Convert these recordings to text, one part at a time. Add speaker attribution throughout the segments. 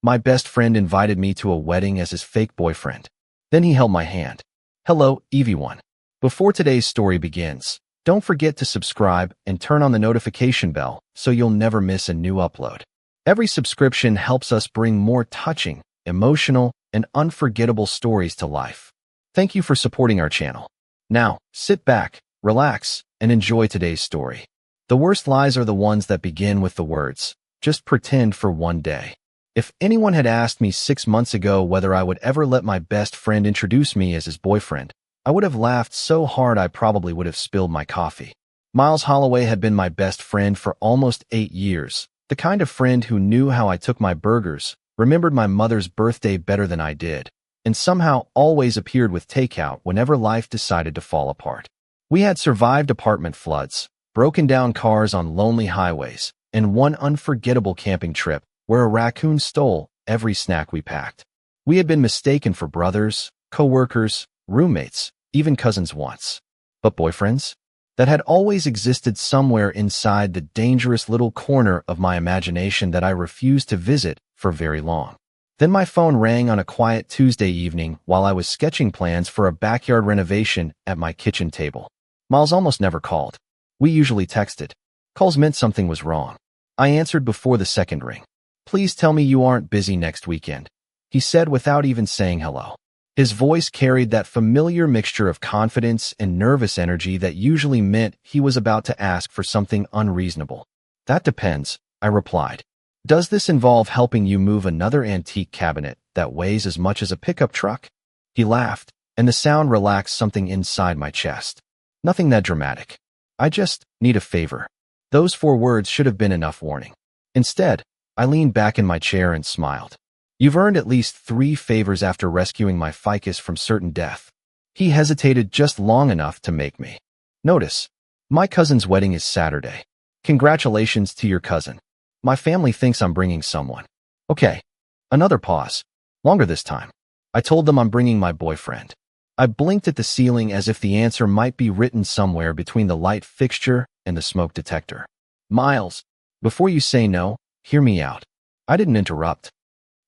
Speaker 1: My best friend invited me to a wedding as his fake boyfriend. Then he held my hand. Hello, Evie1. Before today's story begins, don't forget to subscribe and turn on the notification bell so you'll never miss a new upload. Every subscription helps us bring more touching, emotional, and unforgettable stories to life. Thank you for supporting our channel. Now, sit back, relax, and enjoy today's story. The worst lies are the ones that begin with the words, "Just pretend for one day." If anyone had asked me 6 months ago whether I would ever let my best friend introduce me as his boyfriend, I would have laughed so hard I probably would have spilled my coffee. Miles Holloway had been my best friend for almost 8 years, the kind of friend who knew how I took my burgers, remembered my mother's birthday better than I did, and somehow always appeared with takeout whenever life decided to fall apart. We had survived apartment floods, broken down cars on lonely highways, and one unforgettable camping trip where a raccoon stole every snack we packed. We had been mistaken for brothers, co-workers, roommates, even cousins once. But boyfriends? That had always existed somewhere inside the dangerous little corner of my imagination that I refused to visit for very long. Then my phone rang on a quiet Tuesday evening while I was sketching plans for a backyard renovation at my kitchen table. Miles almost never called. We usually texted. Calls meant something was wrong. I answered before the second ring. "Please tell me you aren't busy next weekend," he said without even saying hello. His voice carried that familiar mixture of confidence and nervous energy that usually meant he was about to ask for something unreasonable. "That depends," I replied. "Does this involve helping you move another antique cabinet that weighs as much as a pickup truck?" He laughed, and the sound relaxed something inside my chest. "Nothing that dramatic. I just need a favor." Those 4 words should have been enough warning. Instead, I leaned back in my chair and smiled. "You've earned at least 3 favors after rescuing my ficus from certain death." He hesitated just long enough to make me. "Notice, my cousin's wedding is Saturday. Congratulations to your cousin. My family thinks I'm bringing someone." "Okay." Another pause. Longer this time. "I told them I'm bringing my boyfriend." I blinked at the ceiling as if the answer might be written somewhere between the light fixture and the smoke detector. "Miles, before you say no, hear me out." I didn't interrupt.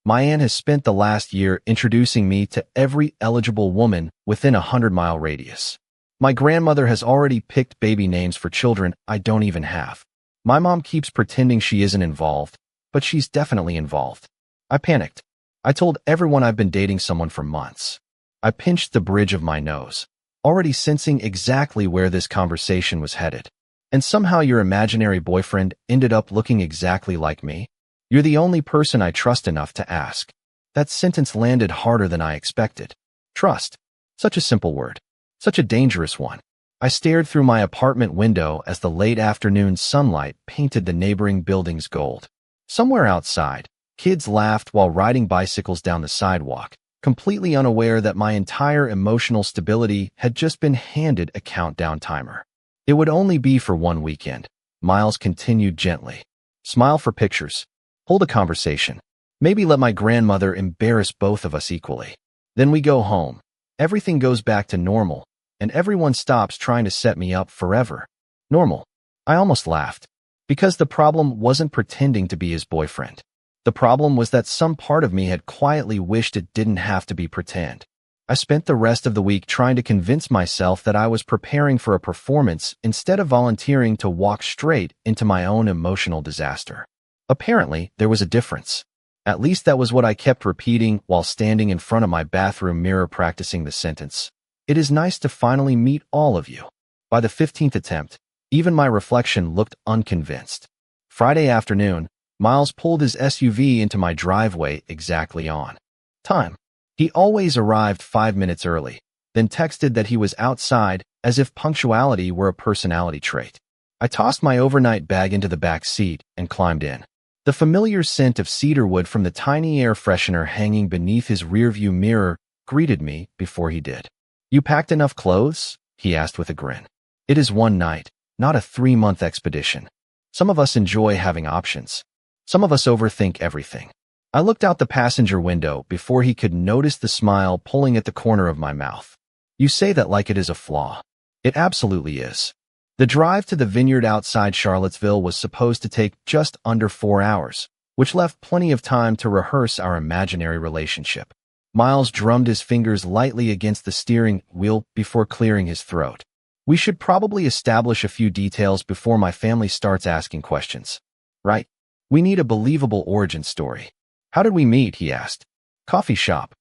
Speaker 1: My aunt has spent the last year introducing me to every eligible woman within a 100-mile radius. My grandmother has already picked baby names for children I don't even have. My mom keeps pretending she isn't involved, but she's definitely involved. I panicked. I told everyone I've been dating someone for months. I pinched the bridge of my nose, already sensing exactly where this conversation was headed. "And somehow your imaginary boyfriend ended up looking exactly like me? You're the only person I trust enough to ask." That sentence landed harder than I expected. Trust. Such a simple word. Such a dangerous one. I stared through my apartment window as the late afternoon sunlight painted the neighboring buildings gold. Somewhere outside, kids laughed while riding bicycles down the sidewalk, completely unaware that my entire emotional stability had just been handed a countdown timer. "It would only be for one weekend," Miles continued gently. "Smile for pictures. Hold a conversation. Maybe let my grandmother embarrass both of us equally. Then we go home. Everything goes back to normal, and everyone stops trying to set me up forever." Normal. I almost laughed. Because the problem wasn't pretending to be his boyfriend. The problem was that some part of me had quietly wished it didn't have to be pretend. I spent the rest of the week trying to convince myself that I was preparing for a performance instead of volunteering to walk straight into my own emotional disaster. Apparently, there was a difference. At least that was what I kept repeating while standing in front of my bathroom mirror practicing the sentence. "It is nice to finally meet all of you." By the 15th attempt, even my reflection looked unconvinced. Friday afternoon, Miles pulled his SUV into my driveway exactly on time. He always arrived 5 minutes early, then texted that he was outside as if punctuality were a personality trait. I tossed my overnight bag into the back seat and climbed in. The familiar scent of cedarwood from the tiny air freshener hanging beneath his rearview mirror greeted me before he did. "You packed enough clothes?" he asked with a grin. "It is one night, not a 3-month expedition. Some of us enjoy having options. Some of us overthink everything." I looked out the passenger window before he could notice the smile pulling at the corner of my mouth. "You say that like it is a flaw." It absolutely is. The drive to the vineyard outside Charlottesville was supposed to take just under 4 hours, which left plenty of time to rehearse our imaginary relationship. Miles drummed his fingers lightly against the steering wheel before clearing his throat. We should probably establish a few details before my family starts asking questions. Right? We need a believable origin story. How did we meet? He asked. Coffee shop.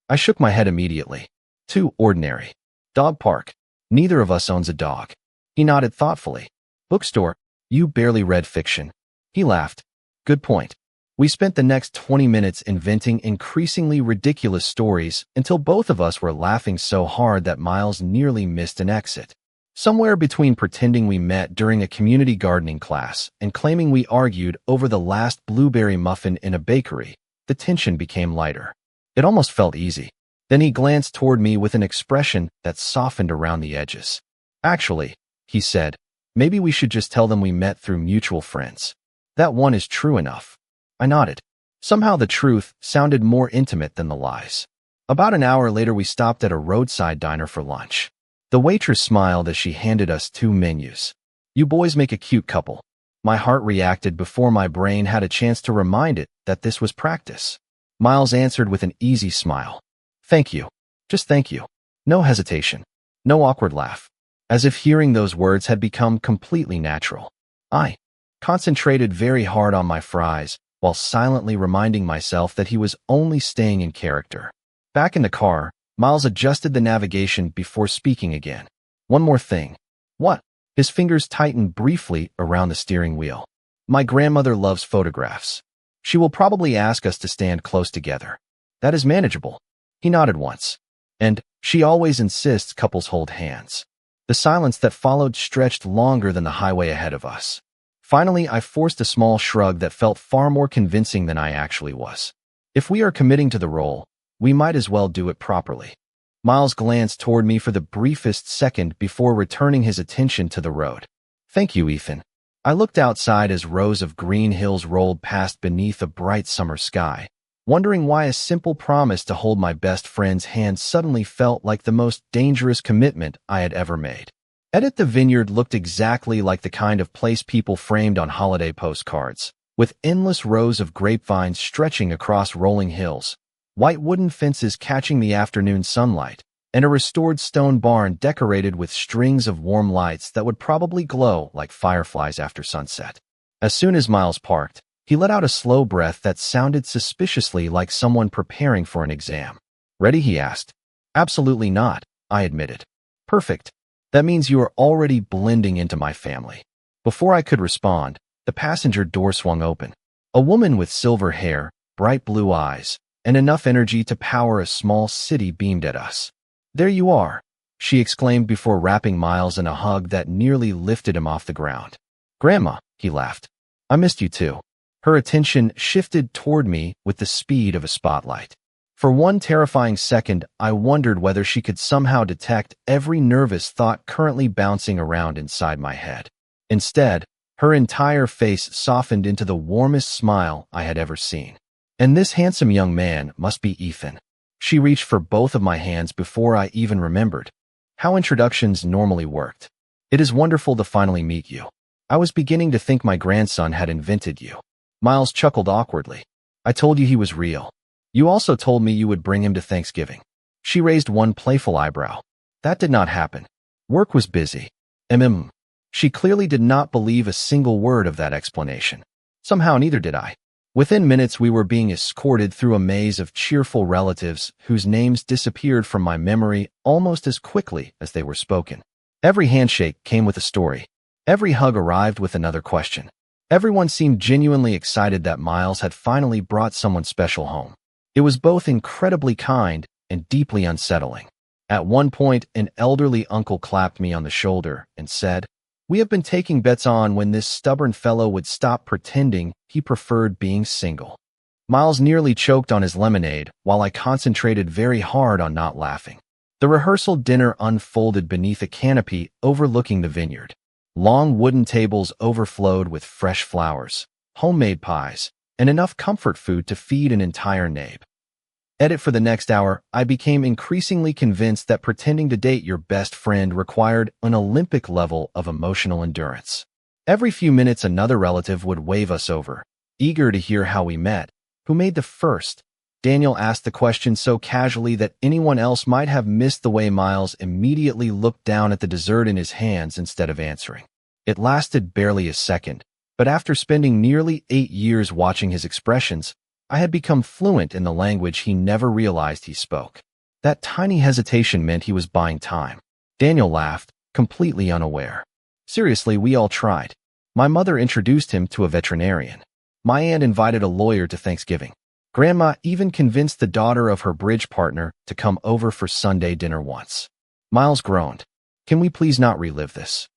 Speaker 1: I shook my head immediately. Too ordinary. Dog park. Neither of us owns a dog. He nodded thoughtfully. Bookstore. You barely read fiction. He laughed. Good point. We spent the next 20 minutes inventing increasingly ridiculous stories until both of us were laughing so hard that Miles nearly missed an exit. Somewhere between pretending we met during a community gardening class and claiming we argued over the last blueberry muffin in a bakery, the tension became lighter. It almost felt easy. Then he glanced toward me with an expression that softened around the edges. Actually, he said, maybe we should just tell them we met through mutual friends. That one is true enough. I nodded. Somehow the truth sounded more intimate than the lies. About an hour later, we stopped at a roadside diner for lunch. The waitress smiled as she handed us 2 menus. You boys make a cute couple. My heart reacted before my brain had a chance to remind it that this was practice. Miles answered with an easy smile. Thank you. Just thank you. No hesitation. No awkward laugh. As if hearing those words had become completely natural. I concentrated very hard on my fries, while silently reminding myself that he was only staying in character. Back in the car, Miles adjusted the navigation before speaking again. One more thing. What? His fingers tightened briefly around the steering wheel. My grandmother loves photographs. She will probably ask us to stand close together. That is manageable. He nodded once. And she always insists couples hold hands. The silence that followed stretched longer than the highway ahead of us. Finally, I forced a small shrug that felt far more convincing than I actually was. If we are committing to the role, we might as well do it properly. Miles glanced toward me for the briefest second before returning his attention to the road. Thank you, Ethan. I looked outside as rows of green hills rolled past beneath a bright summer sky, wondering why a simple promise to hold my best friend's hand suddenly felt like the most dangerous commitment I had ever made. The vineyard looked exactly like the kind of place people framed on holiday postcards, with endless rows of grapevines stretching across rolling hills, white wooden fences catching the afternoon sunlight, and a restored stone barn decorated with strings of warm lights that would probably glow like fireflies after sunset. As soon as Miles parked, he let out a slow breath that sounded suspiciously like someone preparing for an exam. Ready? He asked. Absolutely not, I admitted. Perfect. That means you are already blending into my family. Before I could respond, the passenger door swung open. A woman with silver hair, bright blue eyes, and enough energy to power a small city beamed at us. There you are, she exclaimed before wrapping Miles in a hug that nearly lifted him off the ground. Grandma, he laughed. I missed you too. Her attention shifted toward me with the speed of a spotlight. For one terrifying second, I wondered whether she could somehow detect every nervous thought currently bouncing around inside my head. Instead, her entire face softened into the warmest smile I had ever seen. And this handsome young man must be Ethan. She reached for both of my hands before I even remembered how introductions normally worked. It is wonderful to finally meet you. I was beginning to think my grandson had invented you. Miles chuckled awkwardly. I told you he was real. You also told me you would bring him to Thanksgiving. She raised one playful eyebrow. That did not happen. Work was busy. She clearly did not believe a single word of that explanation. Somehow neither did I. Within minutes, we were being escorted through a maze of cheerful relatives whose names disappeared from my memory almost as quickly as they were spoken. Every handshake came with a story. Every hug arrived with another question. Everyone seemed genuinely excited that Miles had finally brought someone special home. It was both incredibly kind and deeply unsettling. At one point, an elderly uncle clapped me on the shoulder and said, "We have been taking bets on when this stubborn fellow would stop pretending he preferred being single." Miles nearly choked on his lemonade while I concentrated very hard on not laughing. The rehearsal dinner unfolded beneath a canopy overlooking the vineyard. Long wooden tables overflowed with fresh flowers, homemade pies, and enough comfort food to feed an entire neighbor. For the next hour, I became increasingly convinced that pretending to date your best friend required an Olympic level of emotional endurance. Every few minutes, another relative would wave us over, eager to hear how we met. Who made the first? Daniel asked the question so casually that anyone else might have missed the way Miles immediately looked down at the dessert in his hands instead of answering. It lasted barely a second, but after spending nearly 8 years watching his expressions, I had become fluent in the language he never realized he spoke. That tiny hesitation meant he was buying time. Daniel laughed, completely unaware. Seriously, we all tried. My mother introduced him to a veterinarian. My aunt invited a lawyer to Thanksgiving. Grandma even convinced the daughter of her bridge partner to come over for Sunday dinner once. Miles groaned. Can we please not relive this?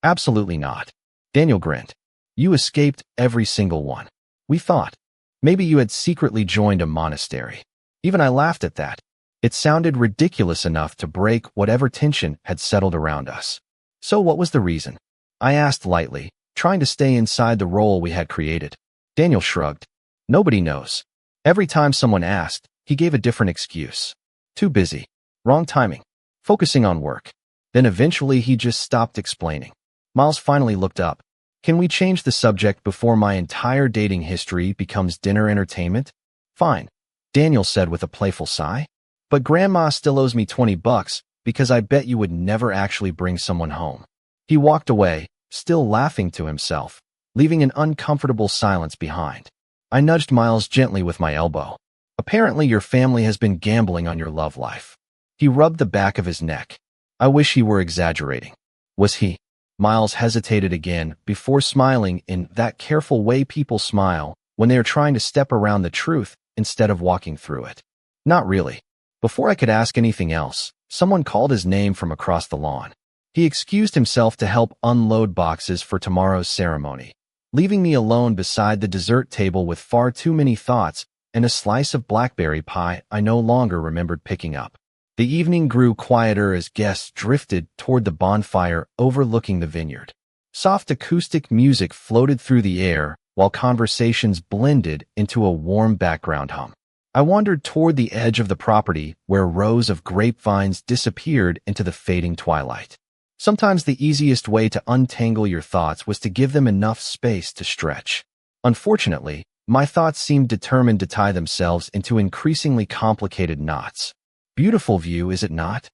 Speaker 1: Absolutely not. Daniel grinned. You escaped every single one. We thought. Maybe you had secretly joined a monastery. Even I laughed at that. It sounded ridiculous enough to break whatever tension had settled around us. So what was the reason? I asked lightly, trying to stay inside the role we had created. Daniel shrugged. Nobody knows. Every time someone asked, he gave a different excuse. Too busy. Wrong timing. Focusing on work. Then eventually he just stopped explaining. Miles finally looked up. Can we change the subject before my entire dating history becomes dinner entertainment? Fine, Daniel said with a playful sigh. But Grandma still owes me $20 because I bet you would never actually bring someone home. He walked away, still laughing to himself, leaving an uncomfortable silence behind. I nudged Miles gently with my elbow. Apparently your family has been gambling on your love life. He rubbed the back of his neck. I wish he were exaggerating. Was he? Miles hesitated again before smiling in that careful way people smile when they are trying to step around the truth instead of walking through it. Not really. Before I could ask anything else, someone called his name from across the lawn. He excused himself to help unload boxes for tomorrow's ceremony, leaving me alone beside the dessert table with far too many thoughts and a slice of blackberry pie I no longer remembered picking up. The evening grew quieter as guests drifted toward the bonfire overlooking the vineyard. Soft acoustic music floated through the air while conversations blended into a warm background hum. I wandered toward the edge of the property where rows of grapevines disappeared into the fading twilight. Sometimes the easiest way to untangle your thoughts was to give them enough space to stretch. Unfortunately, my thoughts seemed determined to tie themselves into increasingly complicated knots. Beautiful view, is it not?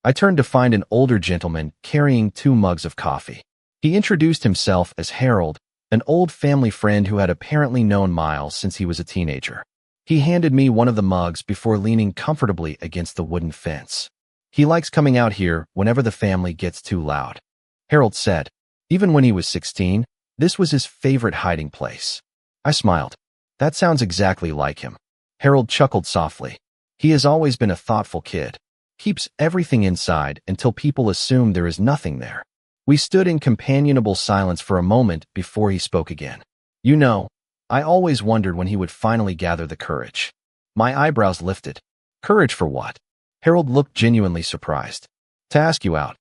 Speaker 1: I turned to find an older gentleman carrying 2 mugs of coffee. He introduced himself as Harold, an old family friend who had apparently known Miles since he was a teenager. He handed me one of the mugs before leaning comfortably against the wooden fence. He likes coming out here whenever the family gets too loud, Harold said. Even when he was 16, this was his favorite hiding place. I smiled. That sounds exactly like him. Harold chuckled softly. He has always been a thoughtful kid. Keeps everything inside until people assume there is nothing there. We stood in companionable silence for a moment before he spoke again. You know, I always wondered when he would finally gather the courage. My eyebrows lifted. Courage for what? Harold looked genuinely surprised. To ask you out.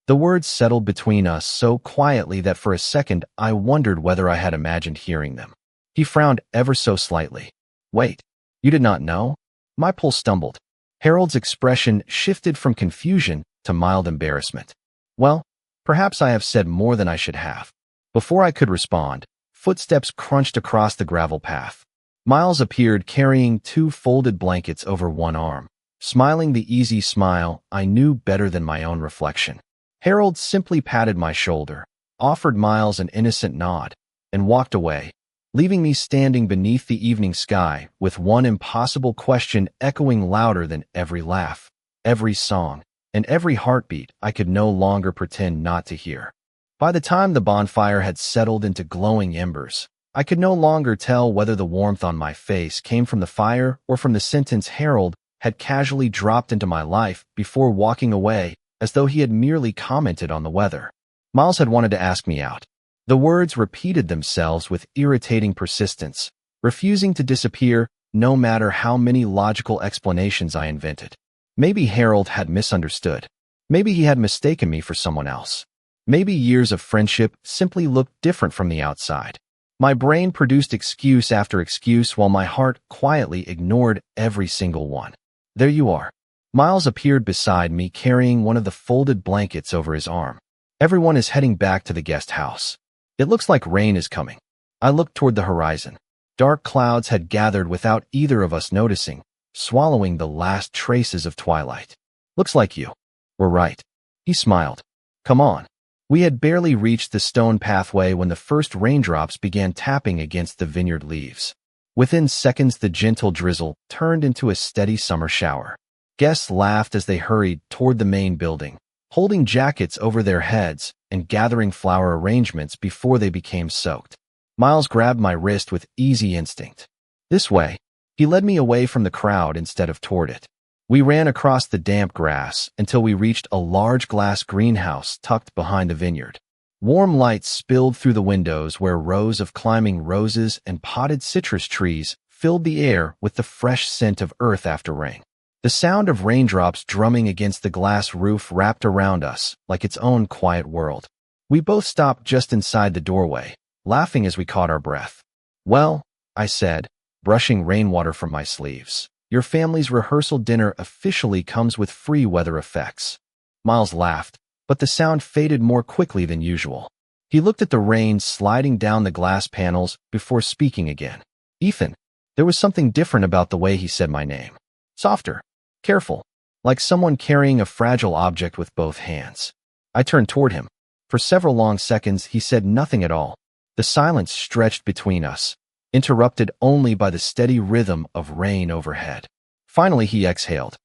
Speaker 1: The words settled between us so quietly that for a second I wondered whether I had imagined hearing them. He frowned ever so slightly. Wait, you did not know? My pulse stumbled. Harold's expression shifted from confusion to mild embarrassment. Well, perhaps I have said more than I should have. Before I could respond, footsteps crunched across the gravel path. Miles appeared carrying 2 folded blankets over one arm, smiling the easy smile I knew better than my own reflection. Harold simply patted my shoulder, offered Miles an innocent nod, and walked away, leaving me standing beneath the evening sky with one impossible question echoing louder than every laugh, every song, and every heartbeat I could no longer pretend not to hear. By the time the bonfire had settled into glowing embers, I could no longer tell whether the warmth on my face came from the fire or from the sentence Harold had casually dropped into my life before walking away, as though he had merely commented on the weather. Miles had wanted to ask me out. The words repeated themselves with irritating persistence, refusing to disappear no matter how many logical explanations I invented. Maybe Harold had misunderstood. Maybe he had mistaken me for someone else. Maybe years of friendship simply looked different from the outside. My brain produced excuse after excuse while my heart quietly ignored every single one. There you are. Miles appeared beside me carrying one of the folded blankets over his arm. Everyone is heading back to the guest house. It looks like rain is coming. I looked toward the horizon. Dark clouds had gathered without either of us noticing, swallowing the last traces of twilight. Looks like you were right. He smiled. Come on. We had barely reached the stone pathway when the first raindrops began tapping against the vineyard leaves. Within seconds, the gentle drizzle turned into a steady summer shower. Guests laughed as they hurried toward the main building, holding jackets over their heads and gathering flower arrangements before they became soaked. Miles grabbed my wrist with easy instinct. This way. He led me away from the crowd instead of toward it. We ran across the damp grass until we reached a large glass greenhouse tucked behind the vineyard. Warm light spilled through the windows where rows of climbing roses and potted citrus trees filled the air with the fresh scent of earth after rain. The sound of raindrops drumming against the glass roof wrapped around us like its own quiet world. We both stopped just inside the doorway, laughing as we caught our breath. Well, I said, brushing rainwater from my sleeves, your family's rehearsal dinner officially comes with free weather effects. Miles laughed, but the sound faded more quickly than usual. He looked at the rain sliding down the glass panels before speaking again. Ethan. There was something different about the way he said my name. Softer. Careful. Like someone carrying a fragile object with both hands. I turned toward him. For several long seconds, he said nothing at all. The silence stretched between us, interrupted only by the steady rhythm of rain overhead. Finally, he exhaled.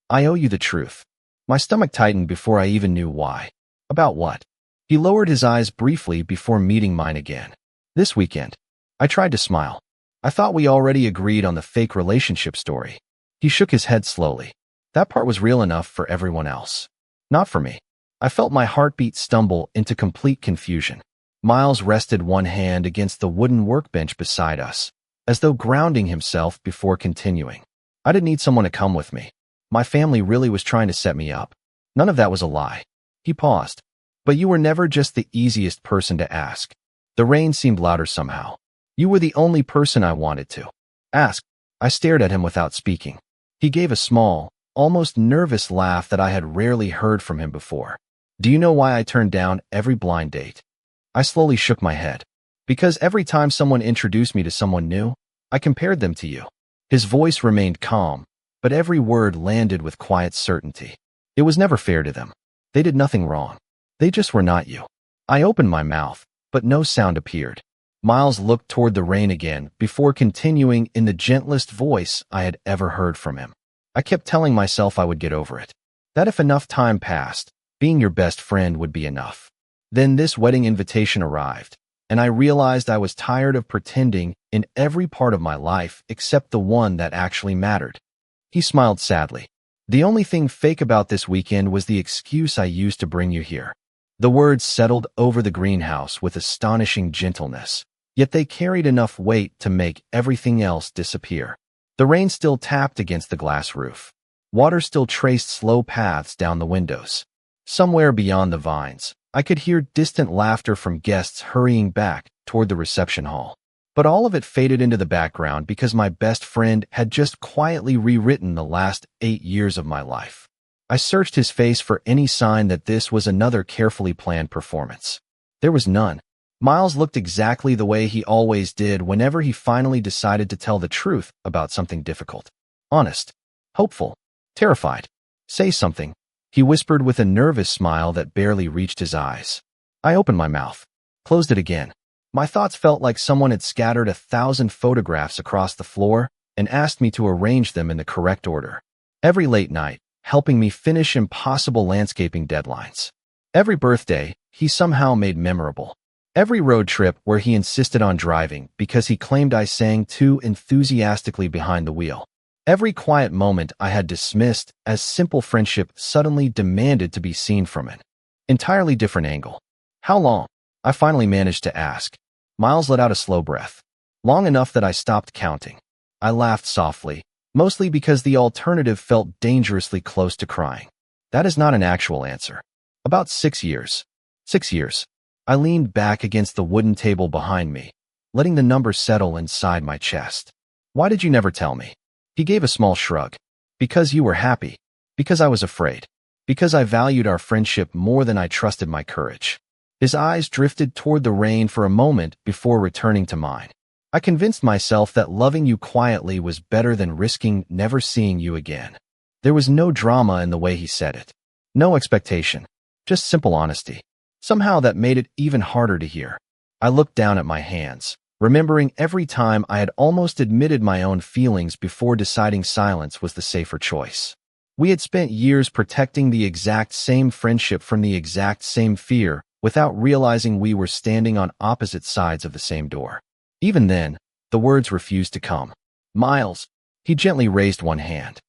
Speaker 1: I owe you the truth. My stomach tightened before I even knew why. About what? He lowered his eyes briefly before meeting mine again. This weekend. I tried to smile. I thought we already agreed on the fake relationship story. He shook his head slowly. That part was real enough for everyone else. Not for me. I felt my heartbeat stumble into complete confusion. Miles rested one hand against the wooden workbench beside us, as though grounding himself before continuing. I didn't need someone to come with me. My family really was trying to set me up. None of that was a lie. He paused. But you were never just the easiest person to ask. The rain seemed louder somehow. You were the only person I wanted to ask. I stared at him without speaking. He gave a small, almost nervous laugh that I had rarely heard from him before. Do you know why I turned down every blind date? I slowly shook my head. Because every time someone introduced me to someone new, I compared them to you. His voice remained calm, but every word landed with quiet certainty. It was never fair to them. They did nothing wrong. They just were not you. I opened my mouth, but no sound appeared. Miles looked toward the rain again before continuing in the gentlest voice I had ever heard from him. I kept telling myself I would get over it. That if enough time passed, being your best friend would be enough. Then this wedding invitation arrived, and I realized I was tired of pretending in every part of my life except the one that actually mattered. He smiled sadly. The only thing fake about this weekend was the excuse I used to bring you here. The words settled over the greenhouse with astonishing gentleness, yet they carried enough weight to make everything else disappear. The rain still tapped against the glass roof. Water still traced slow paths down the windows. Somewhere beyond the vines, I could hear distant laughter from guests hurrying back toward the reception hall. But all of it faded into the background because my best friend had just quietly rewritten the last 8 years of my life. I searched his face for any sign that this was another carefully planned performance. There was none. Miles looked exactly the way he always did whenever he finally decided to tell the truth about something difficult. Honest, hopeful, terrified. Say something, he whispered with a nervous smile that barely reached his eyes. I opened my mouth, closed it again. My thoughts felt like someone had scattered 1,000 photographs across the floor and asked me to arrange them in the correct order. Every late night, helping me finish impossible landscaping deadlines. Every birthday, he somehow made memorable. Every road trip where he insisted on driving because he claimed I sang too enthusiastically behind the wheel. Every quiet moment I had dismissed as simple friendship suddenly demanded to be seen from an entirely different angle. How long? I finally managed to ask. Miles let out a slow breath. Long enough that I stopped counting. I laughed softly, mostly because the alternative felt dangerously close to crying. That is not an actual answer. About 6 years. 6 years. I leaned back against the wooden table behind me, letting the number settle inside my chest. Why did you never tell me? He gave a small shrug. Because you were happy. Because I was afraid. Because I valued our friendship more than I trusted my courage. His eyes drifted toward the rain for a moment before returning to mine. I convinced myself that loving you quietly was better than risking never seeing you again. There was no drama in the way he said it. No expectation. Just simple honesty. Somehow that made it even harder to hear. I looked down at my hands, remembering every time I had almost admitted my own feelings before deciding silence was the safer choice. We had spent years protecting the exact same friendship from the exact same fear without realizing we were standing on opposite sides of the same door. Even then, the words refused to come. Miles, he gently raised one hand.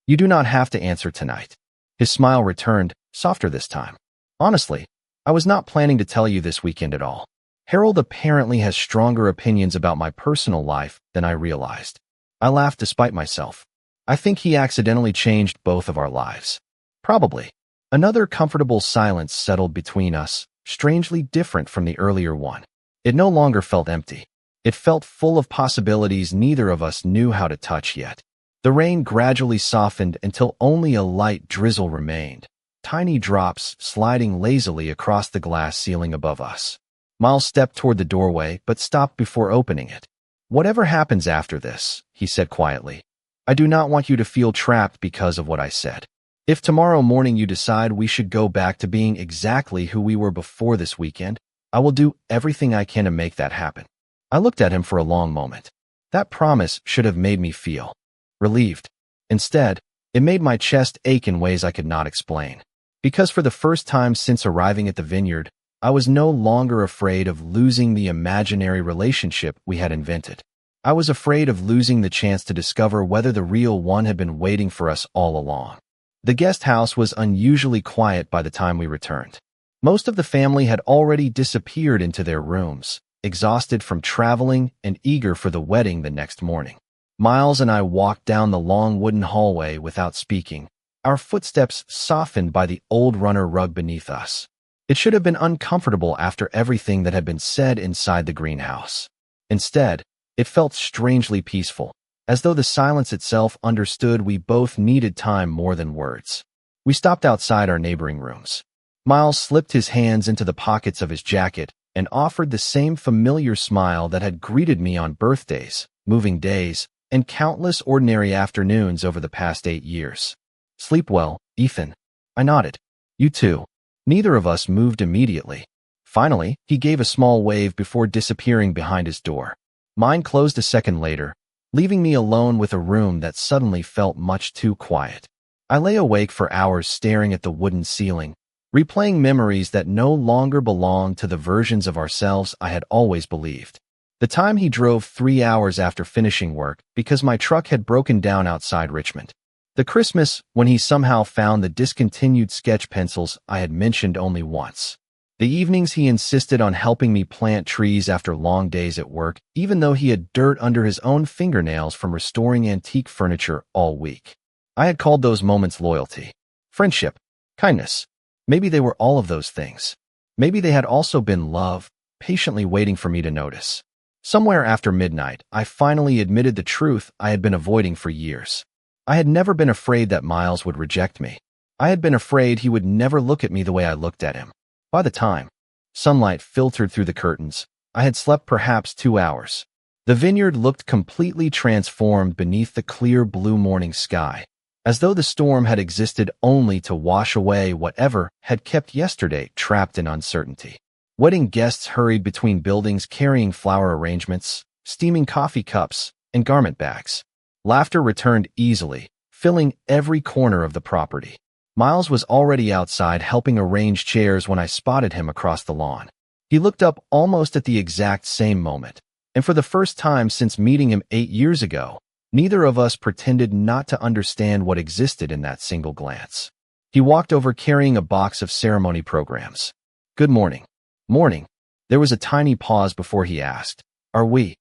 Speaker 1: You do not have to answer tonight. His smile returned, softer this time. Honestly, I was not planning to tell you this weekend at all. Harold apparently has stronger opinions about my personal life than I realized. I laughed despite myself. I think he accidentally changed both of our lives. Probably. Another comfortable silence settled between us, strangely different from the earlier one. It no longer felt empty. It felt full of possibilities neither of us knew how to touch yet. The rain gradually softened until only a light drizzle remained, tiny drops sliding lazily across the glass ceiling above us. Miles stepped toward the doorway but stopped before opening it. Whatever happens after this, he said quietly, I do not want you to feel trapped because of what I said. If tomorrow morning you decide we should go back to being exactly who we were before this weekend, I will do everything I can to make that happen. I looked at him for a long moment. That promise should have made me feel relieved. Instead, it made my chest ache in ways I could not explain. Because for the first time since arriving at the vineyard, I was no longer afraid of losing the imaginary relationship we had invented. I was afraid of losing the chance to discover whether the real one had been waiting for us all along. The guest house was unusually quiet by the time we returned. Most of the family had already disappeared into their rooms, exhausted from traveling and eager for the wedding the next morning. Miles and I walked down the long wooden hallway without speaking, our footsteps softened by the old runner rug beneath us. It should have been uncomfortable after everything that had been said inside the greenhouse. Instead, it felt strangely peaceful, as though the silence itself understood we both needed time more than words. We stopped outside our neighboring rooms. Miles slipped his hands into the pockets of his jacket and offered the same familiar smile that had greeted me on birthdays, moving days, and countless ordinary afternoons over the past 8 years. Sleep well, Ethan. I nodded. You too. Neither of us moved immediately. Finally, he gave a small wave before disappearing behind his door. Mine closed a second later, leaving me alone with a room that suddenly felt much too quiet. I lay awake for hours staring at the wooden ceiling, replaying memories that no longer belonged to the versions of ourselves I had always believed. The time he drove 3 hours after finishing work because my truck had broken down outside Richmond. The Christmas when he somehow found the discontinued sketch pencils I had mentioned only once. The evenings he insisted on helping me plant trees after long days at work, even though he had dirt under his own fingernails from restoring antique furniture all week. I had called those moments loyalty, friendship, kindness. Maybe they were all of those things. Maybe they had also been love, patiently waiting for me to notice. Somewhere after midnight, I finally admitted the truth I had been avoiding for years. I had never been afraid that Miles would reject me. I had been afraid he would never look at me the way I looked at him. By the time sunlight filtered through the curtains, I had slept perhaps 2 hours. The vineyard looked completely transformed beneath the clear blue morning sky, as though the storm had existed only to wash away whatever had kept yesterday trapped in uncertainty. Wedding guests hurried between buildings carrying flower arrangements, steaming coffee cups, and garment bags. Laughter returned easily, filling every corner of the property. Miles was already outside helping arrange chairs when I spotted him across the lawn. He looked up almost at the exact same moment, and for the first time since meeting him 8 years ago, neither of us pretended not to understand what existed in that single glance. He walked over carrying a box of ceremony programs. Good morning. Morning. There was a tiny pause before he asked, Are we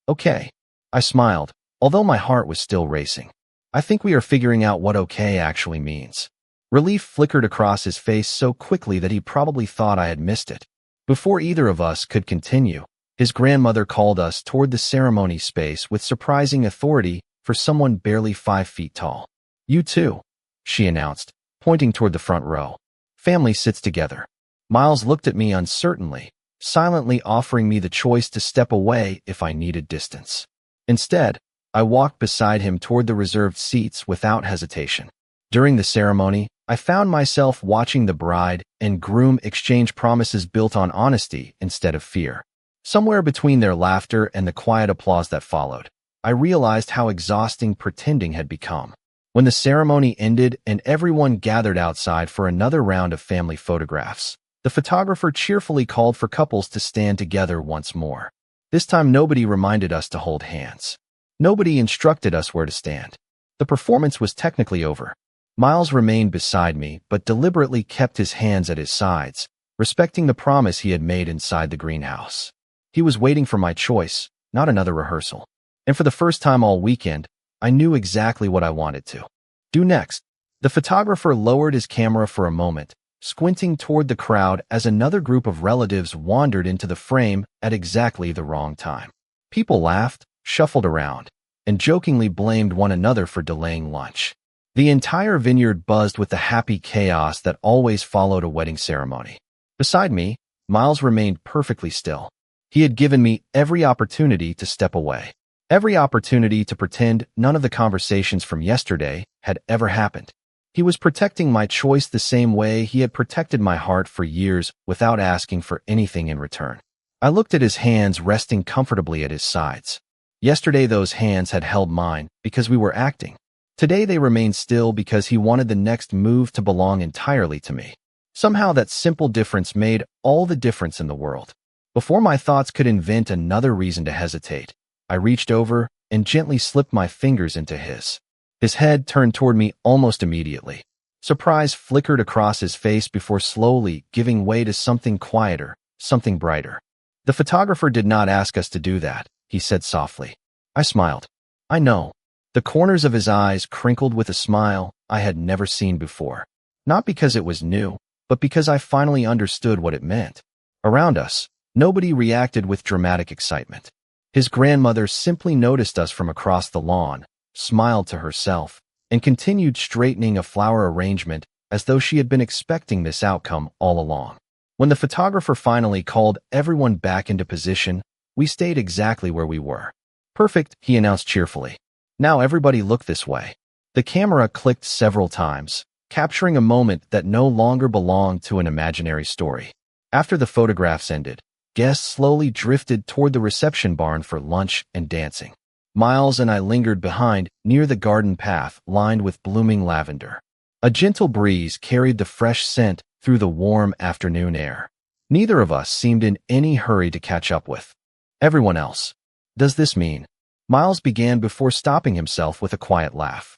Speaker 1: okay? I smiled, although my heart was still racing. I think we are figuring out what okay actually means. Relief flickered across his face so quickly that he probably thought I had missed it. Before either of us could continue, his grandmother called us toward the ceremony space with surprising authority for someone barely 5 feet tall. You too, she announced, pointing toward the front row. Family sits together. Miles looked at me uncertainly, silently offering me the choice to step away if I needed distance. Instead, I walked beside him toward the reserved seats without hesitation. During the ceremony, I found myself watching the bride and groom exchange promises built on honesty instead of fear. Somewhere between their laughter and the quiet applause that followed, I realized how exhausting pretending had become. When the ceremony ended and everyone gathered outside for another round of family photographs, the photographer cheerfully called for couples to stand together once more. This time nobody reminded us to hold hands. Nobody instructed us where to stand. The performance was technically over. Miles remained beside me, but deliberately kept his hands at his sides, respecting the promise he had made inside the greenhouse. He was waiting for my choice, not another rehearsal. And for the first time all weekend, I knew exactly what I wanted to do next. The photographer lowered his camera for a moment, squinting toward the crowd as another group of relatives wandered into the frame at exactly the wrong time. People laughed, shuffled around, and jokingly blamed one another for delaying lunch. The entire vineyard buzzed with the happy chaos that always followed a wedding ceremony. Beside me, Miles remained perfectly still. He had given me every opportunity to step away, every opportunity to pretend none of the conversations from yesterday had ever happened. He was protecting my choice the same way he had protected my heart for years without asking for anything in return. I looked at his hands resting comfortably at his sides. Yesterday those hands had held mine because we were acting. Today they remained still because he wanted the next move to belong entirely to me. Somehow that simple difference made all the difference in the world. Before my thoughts could invent another reason to hesitate, I reached over and gently slipped my fingers into his. His head turned toward me almost immediately. Surprise flickered across his face before slowly giving way to something quieter, something brighter. The photographer did not ask us to do that, he said softly. I smiled. I know. The corners of his eyes crinkled with a smile I had never seen before. Not because it was new, but because I finally understood what it meant. Around us, nobody reacted with dramatic excitement. His grandmother simply noticed us from across the lawn, smiled to herself, and continued straightening a flower arrangement as though she had been expecting this outcome all along. When the photographer finally called everyone back into position, we stayed exactly where we were. Perfect, he announced cheerfully. Now everybody look this way. The camera clicked several times, capturing a moment that no longer belonged to an imaginary story. After the photographs ended, guests slowly drifted toward the reception barn for lunch and dancing. Miles and I lingered behind, near the garden path lined with blooming lavender. A gentle breeze carried the fresh scent through the warm afternoon air. Neither of us seemed in any hurry to catch up with everyone else. Does this mean? Miles began before stopping himself with a quiet laugh.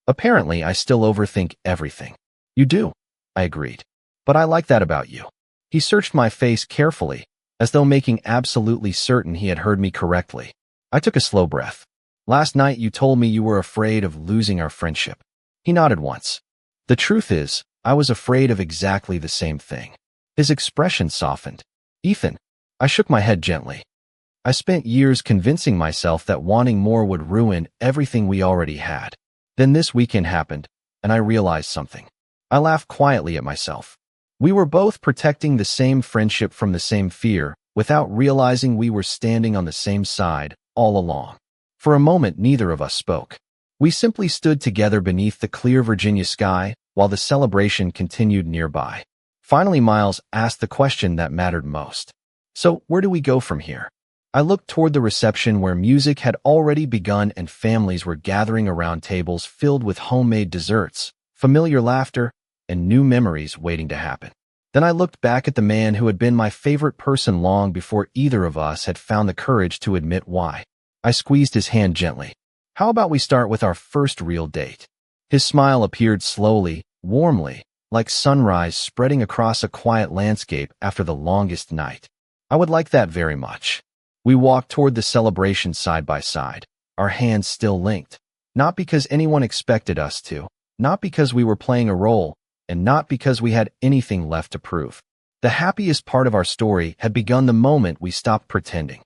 Speaker 1: Apparently, I still overthink everything. You do, I agreed. But I like that about you. He searched my face carefully, as though making absolutely certain he had heard me correctly. I took a slow breath. Last night you told me you were afraid of losing our friendship. He nodded once. The truth is, I was afraid of exactly the same thing. His expression softened. Ethan, I shook my head gently. I spent years convincing myself that wanting more would ruin everything we already had. Then this weekend happened, and I realized something. I laughed quietly at myself. We were both protecting the same friendship from the same fear, without realizing we were standing on the same side all along. For a moment, neither of us spoke. We simply stood together beneath the clear Virginia sky while the celebration continued nearby. Finally, Miles asked the question that mattered most. So, where do we go from here? I looked toward the reception where music had already begun and families were gathering around tables filled with homemade desserts, familiar laughter, and new memories waiting to happen. Then I looked back at the man who had been my favorite person long before either of us had found the courage to admit why. I squeezed his hand gently. How about we start with our first real date? His smile appeared slowly, warmly, like sunrise spreading across a quiet landscape after the longest night. I would like that very much. We walked toward the celebration side by side, our hands still linked. Not because anyone expected us to, not because we were playing a role, and not because we had anything left to prove. The happiest part of our story had begun the moment we stopped pretending.